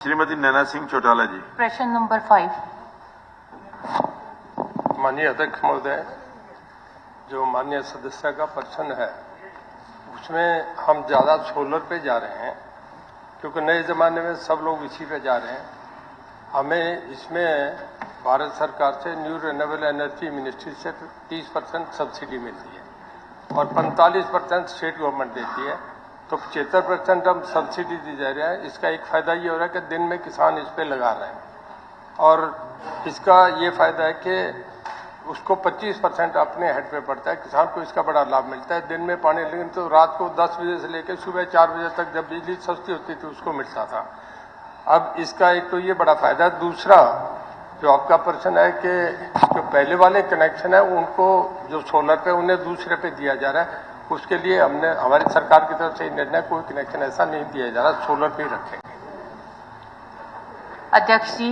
श्रीमती नैना सिंह चौटाला जी। प्रश्न नंबर 5। माननीय अध्यक्ष महोदय, जो माननीय सदस्य का प्रश्न है उसमें हम ज्यादा सोलर पे जा रहे हैं क्योंकि नए जमाने में सब लोग इसी पे जा रहे हैं। हमें इसमें भारत सरकार से न्यू रिन्यूएबल एनर्जी मिनिस्ट्री से 30% सब्सिडी मिलती है और 45% स्टेट गवर्नमेंट देती है, तो 75% हम सब्सिडी दी जा रही है। इसका एक फायदा ये हो रहा है कि दिन में किसान इस पे लगा रहे हैं और इसका ये फायदा है कि उसको 25% अपने हेड पे पड़ता है। किसान को इसका बड़ा लाभ मिलता है। दिन में पानी, लेकिन तो रात को 10 बजे से लेकर सुबह 4 बजे तक जब बिजली सस्ती होती थी उसको मिलता था। अब इसका एक तो ये बड़ा फायदा है। दूसरा जो आपका प्रश्न है कि जो पहले वाले कनेक्शन है उनको जो सोलर पे उन्हें दूसरे पे दिया जा रहा है, उसके लिए हमने हमारी सरकार की तरफ से निर्णय कोई कनेक्शन ऐसा नहीं दिया जा रहा, सोलर पे ही रखेंगे। अध्यक्ष जी,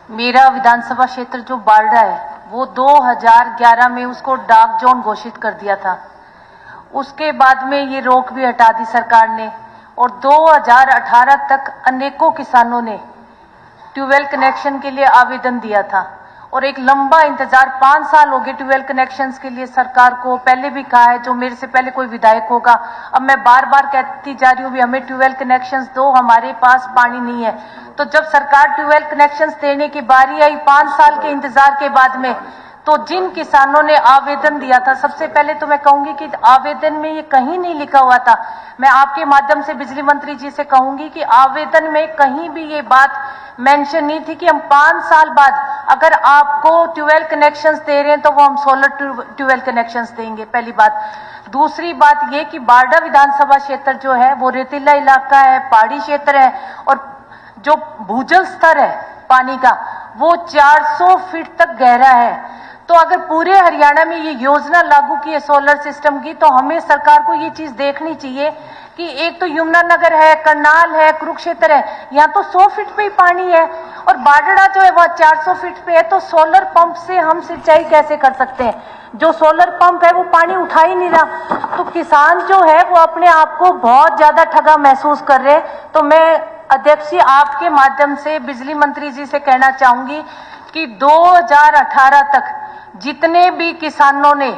मेरा विधानसभा क्षेत्र जो बालडा है वो 2011 में उसको डार्क जोन घोषित कर दिया था। उसके बाद में ये रोक भी हटा दी सरकार ने और 2018 तक अनेकों किसानों ने ट्यूबवेल कनेक्शन के लिए आवेदन दिया था और एक लंबा इंतजार 5 साल हो गए ट्यूबवेल कनेक्शंस के लिए। सरकार को पहले भी कहा है, जो मेरे से पहले कोई विधायक होगा, अब मैं बार बार कहती जा रही हूँ भी हमें ट्यूबवेल कनेक्शंस दो, हमारे पास पानी नहीं है। तो जब सरकार ट्यूबवेल कनेक्शंस देने की बारी आई 5 साल के इंतजार के बाद में, तो जिन किसानों ने आवेदन दिया था, सबसे पहले तो मैं कहूंगी कि आवेदन में ये कहीं नहीं लिखा हुआ था। मैं आपके माध्यम से बिजली मंत्री जी से कहूंगी कि आवेदन में कहीं भी ये बात मेंशन नहीं थी कि हम 5 साल बाद अगर आपको ट्यूबवेल कनेक्शंस दे रहे हैं तो वो हम सोलर ट्यूबवेल कनेक्शंस देंगे। पहली बात। दूसरी बात ये कि बारडा विधानसभा क्षेत्र जो है वो रेतीला इलाका है, पहाड़ी क्षेत्र है और जो भूजल स्तर है पानी का वो 400 फीट तक गहरा है। तो अगर पूरे हरियाणा में ये योजना लागू की है सोलर सिस्टम की, तो हमें सरकार को ये चीज देखनी चाहिए कि एक तो यमुनानगर है, करनाल है, कुरुक्षेत्र है, यहाँ तो 100 फीट पे ही पानी है और बाडड़ा जो है वह 400 फीट पे है। तो सोलर पंप से हम सिंचाई कैसे कर सकते हैं? जो सोलर पंप है वो पानी उठा ही नहीं रहा। तो किसान जो है वो अपने आप को बहुत ज्यादा ठगा महसूस कर रहे हैं। तो मैं अध्यक्ष जी आपके माध्यम से बिजली मंत्री जी से कहना चाहूंगी कि 2018 तक जितने भी किसानों ने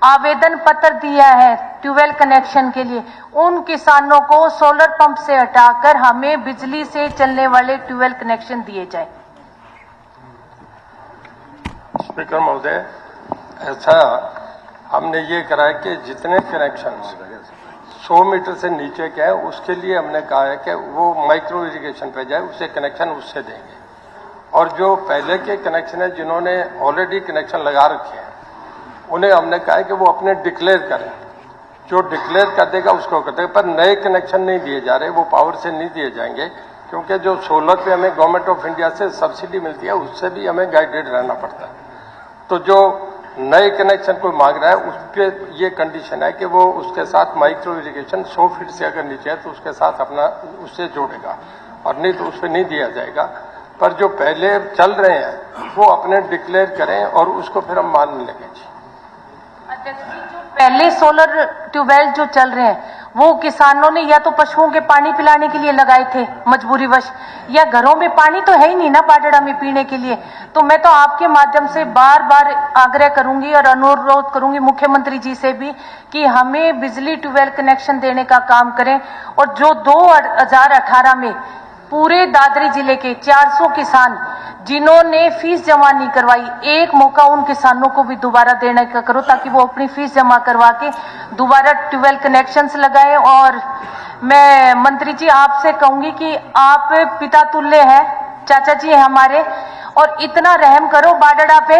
आवेदन पत्र दिया है ट्यूबवेल कनेक्शन के लिए, उन किसानों को सोलर पंप से हटाकर हमें बिजली से चलने वाले ट्यूबवेल कनेक्शन दिए जाए। स्पीकर महोदय, ऐसा हमने ये करा है कि जितने कनेक्शन 100 मीटर से नीचे के है उसके लिए हमने कहा है कि वो माइक्रो इरिगेशन पे जाए, उसे कनेक्शन उससे देंगे। और जो पहले के कनेक्शन है जिन्होंने ऑलरेडी कनेक्शन लगा रखे हैं उन्हें हमने कहा है कि वो अपने डिक्लेयर करें, जो डिक्लेयर कर देगा उसको कर देगा। पर नए कनेक्शन नहीं दिए जा रहे, वो पावर से नहीं दिए जाएंगे क्योंकि जो सोलर पे हमें गवर्नमेंट ऑफ इंडिया से सब्सिडी मिलती है उससे भी हमें गाइडेड रहना पड़ता है। तो जो नए कनेक्शन कोई मांग रहा है उस पर ये कंडीशन है कि वो उसके साथ माइक्रो इरिगेशन 100 फीट से अगर नीचे है तो उसके साथ अपना उससे जोड़ेगा और नहीं तो उस पर नहीं दिया जाएगा। पर जो पहले चल रहे हैं वो अपने डिक्लेयर करें और उसको फिर हम मान लेंगे। अध्यक्ष जी, जो पहले सोलर ट्यूबवेल जो चल रहे हैं वो किसानों ने या तो पशुओं के पानी पिलाने के लिए लगाए थे मजबूरीवश, या घरों में पानी तो है ही नहीं ना बाडड़ा में पीने के लिए। तो मैं तो आपके माध्यम से बार बार आग्रह करूंगी और अनुरोध करूंगी मुख्यमंत्री जी से भी कि हमें बिजली ट्यूबवेल कनेक्शन देने का काम करें। और जो 2018 में पूरे दादरी जिले के 400 किसान जिन्होंने फीस जमा नहीं करवाई, एक मौका उन किसानों को भी दोबारा देने का करो ताकि वो अपनी फीस जमा करवा के दोबारा ट्यूबवेल कनेक्शंस लगाए। और मैं मंत्री जी आपसे कहूंगी कि आप पिता तुल्य हैं, चाचा जी हैं हमारे, और इतना रहम करो बाडड़ा पे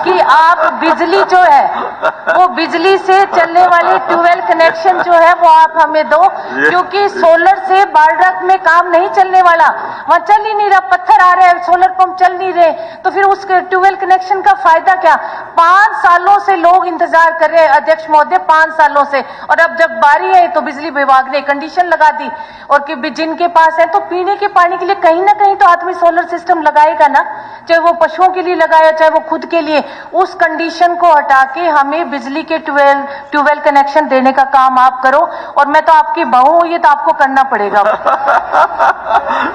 कि आप बिजली जो है वो बिजली से चलने वाले ट्यूबवेल कनेक्शन जो है वो आप हमें दो, क्योंकि सोलर से बाडड़ा में काम नहीं चलने वाला, वहां चल ही नहीं रहा, पत्थर आ रहे हैं, सोलर पंप चल नहीं रहे, तो फिर उस ट्यूबवेल कनेक्शन का फायदा क्या? 5 सालों से लोग इंतजार कर रहे हैं अध्यक्ष महोदय, 5 सालों से। और अब जब बारी आई तो बिजली विभाग ने कंडीशन लगा दी और कि जिनके पास है तो पीने के पानी के लिए कहीं ना कहीं तो आदमी सोलर सिस्टम लगाएगा ना। चाहे वो पशुओं के लिए लगाया, चाहे वो खुद के लिए, उस कंडीशन को हटा के हमें बिजली के ट्यूबवेल कनेक्शन देने का काम आप करो। और मैं तो आपकी बहू हूं, ये तो आपको करना पड़ेगा।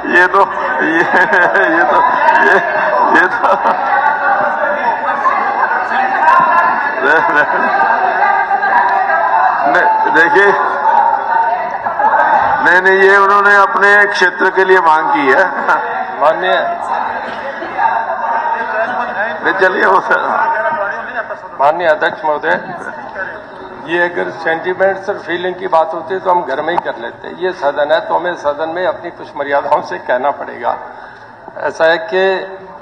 ये तो देखिए, नहीं, ये उन्होंने अपने क्षेत्र के लिए मांग की है। माननीय चलिए वो सर। माननीय अध्यक्ष महोदय, ये अगर सेंटिमेंट्स और फीलिंग की बात होती है तो हम घर में ही कर लेते हैं। ये सदन है तो हमें सदन में अपनी कुछ मर्यादाओं से कहना पड़ेगा। ऐसा है कि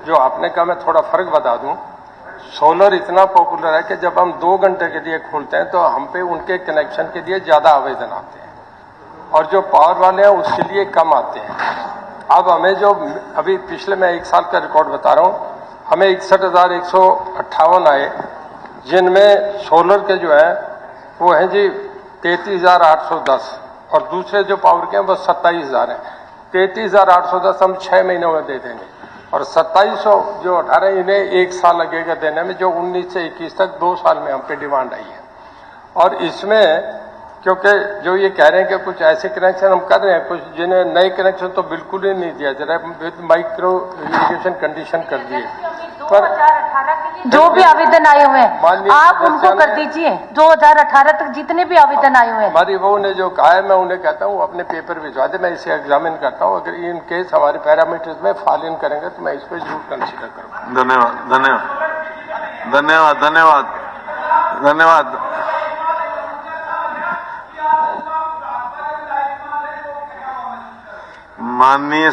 जो आपने कहा, मैं थोड़ा फर्क बता दूं। सोलर इतना पॉपुलर है कि जब हम 2 घंटे के लिए खोलते हैं तो हम पे उनके कनेक्शन के लिए ज्यादा आवेदन आते हैं, और जो पावर वाले हैं उसके लिए कम आते हैं। अब हमें जो अभी पिछले, मैं 1 साल का रिकॉर्ड बता रहा हूं, हमें 61,158 आए, जिनमें सोलर के जो है वो हैं जी 33,810, और दूसरे जो पावर के हैं वो 27,000 हैं। 33,810 हम 6 महीनों में दे देंगे, और 2700 जो 18 इन्हें 1 साल लगेगा देने में, जो 19 से 21 तक 2 साल में हम पे डिमांड आई है। और इसमें क्योंकि जो ये कह रहे हैं कि कुछ ऐसे कनेक्शन हम कर रहे हैं, कुछ जिन्हें नए कनेक्शन तो बिल्कुल ही नहीं दिया जा रहा है, विद माइक्रो इरिगेशन कंडीशन कर दिए। पर 2018 के लिए जो भी आवेदन आए हुए हैं आप उनको कर दीजिए। 2018 तक जितने भी आवेदन आए हुए हैं, हमारी वो ने जो कहा है, मैं उन्हें कहता हूँ अपने पेपर भिजवा दे, मैं इसे एग्जामिन करता हूँ। अगर इन केस हमारे पैरामीटर्स में फॉल इन करेंगे तो मैं इस पर जरूर कंसिडर करूँगा। धन्यवाद। माननीय